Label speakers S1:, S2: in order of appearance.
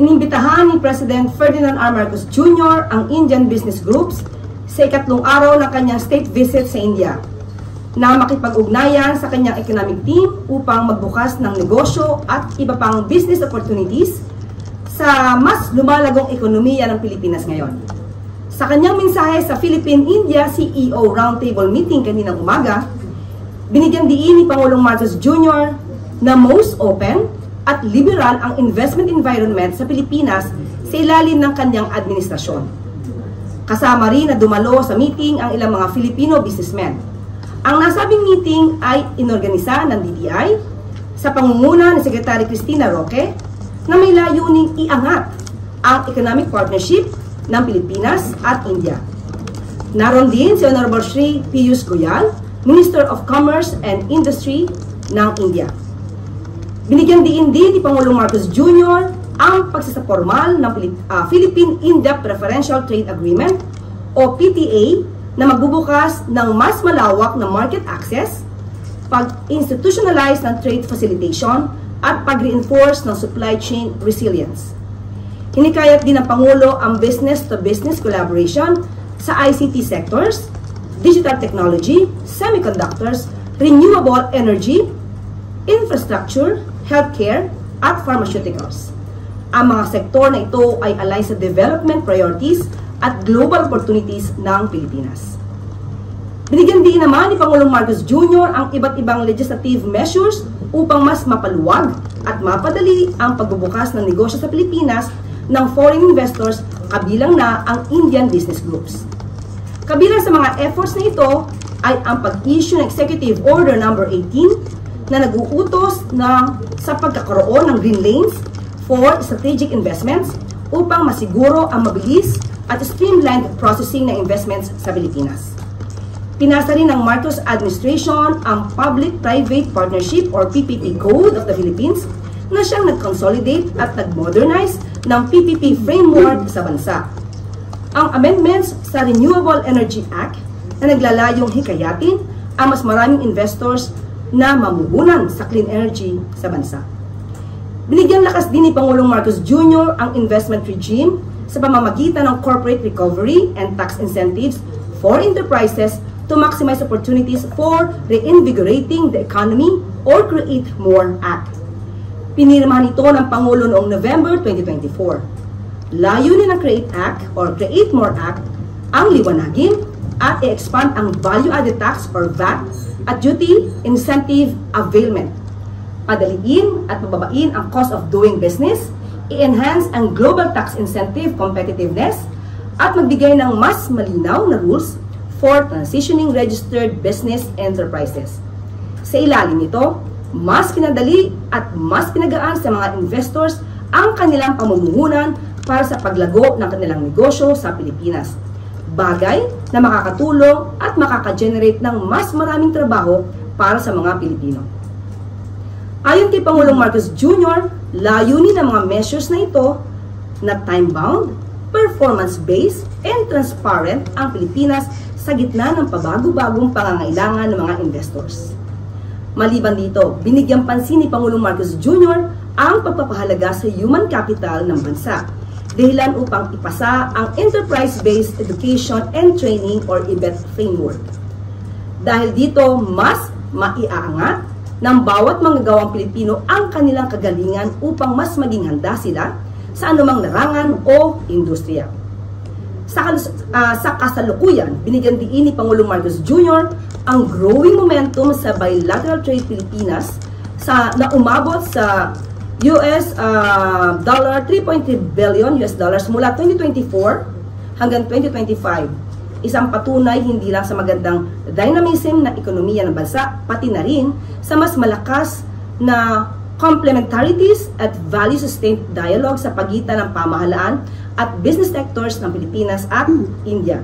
S1: Inimbitahan ni President Ferdinand R. Marcos Jr. ang Indian business groups sa ikatlong araw ng kanyang state visit sa India na makipag-ugnayan sa kanyang economic team upang magbukas ng negosyo at iba pang business opportunities sa mas lumalagong ekonomiya ng Pilipinas ngayon. Sa kanyang mensahe sa Philippine-India CEO Roundtable Meeting kaninang umaga, binigyan diin ni Pangulong Marcos Jr. na most open at liberal ang investment environment sa Pilipinas sa ilalim ng kanyang administrasyon. Kasama rin na dumalo sa meeting ang ilang mga Filipino businessmen. Ang nasabing meeting ay inorganisa ng DTI sa pangunguna ni Secretary Cristina Roque na may layuning iangat ang economic partnership ng Pilipinas at India. Naroon din si Honorable Shri Piyush Goyal, Minister of Commerce and Industry ng India. Binigyan din ni Pangulong Marcos Jr. ang pagsasapormal ng Philippine-India Preferential Trade Agreement o PTA na magbubukas ng mas malawak na market access, pag-institutionalize ng trade facilitation at pag-reinforce ng supply chain resilience. Hinikayat din ng Pangulo ang business-to-business collaboration sa ICT sectors, digital technology, semiconductors, renewable energy, infrastructure, healthcare, at pharmaceuticals. Ang mga sektor na ito ay align sa development priorities at global opportunities ng Pilipinas. Binigyan din naman ni Pangulong Marcos Jr. ang iba't ibang legislative measures upang mas mapaluwag at mapadali ang pagbubukas ng negosyo sa Pilipinas ng foreign investors kabilang na ang Indian business groups. Kabilang sa mga efforts na ito ay ang pag-issue ng Executive Order No. 18 na nag-uutos sa pagkakaroon ng green lanes for strategic investments upang masiguro ang mabilis at streamlined processing ng investments sa Pilipinas. Pinasa rin ng Marcos Administration ang Public-Private Partnership or PPP Code of the Philippines na siyang nag-consolidate at nag-modernize ng PPP framework sa bansa. Ang amendments sa Renewable Energy Act na naglalayong hikayatin ang mas maraming investors na mamuhunan sa clean energy sa bansa. Binigyan lakas din ni Pangulong Marcos Jr. ang investment regime sa pamamagitan ng corporate recovery and tax incentives for enterprises to maximize opportunities for reinvigorating the economy or Create More Act. Pinirmahan ito ng Pangulo noong November 2024. Layunin ng Create Act or Create More Act ang liwanagin at i-expand ang value-added tax or VAT at duty incentive availment. Padaliin at mababain ang cost of doing business, i-enhance ang global tax incentive competitiveness, at magbigay ng mas malinaw na rules for transitioning registered business enterprises. Sa ilalim nito, mas pinadali at mas pinagaan sa mga investors ang kanilang pamumuhunan para sa paglago ng kanilang negosyo sa Pilipinas. Bagay na makakatulong at makaka-generate ng mas maraming trabaho para sa mga Pilipino. Ayon kay Pangulong Marcos Jr., layunin ng mga measures na ito na time-bound, performance-based, and transparent ang Pilipinas sa gitna ng pabago-bagong pangangailangan ng mga investors. Maliban dito, binigyang pansin ni Pangulong Marcos Jr. ang pagpapahalaga sa human capital ng bansa, dahilan upang ipasa ang Enterprise-Based Education and Training or EBET framework. Dahil dito, mas maiaangat ng bawat manggagawang Pilipino ang kanilang kagalingan upang mas maging handa sila sa anumang larangan o industriya. Sa kasalukuyan, binigyan din ni Pangulong Marcos Jr. ang growing momentum sa bilateral trade Pilipinas na umabot sa $3.3 billion mula 2024 hanggang 2025. Isang patunay hindi lang sa magandang dynamism ng ekonomiya ng bansa, pati na rin sa mas malakas na complementarities at value-sustained dialogue sa pagitan ng pamahalaan at business sectors ng Pilipinas at India.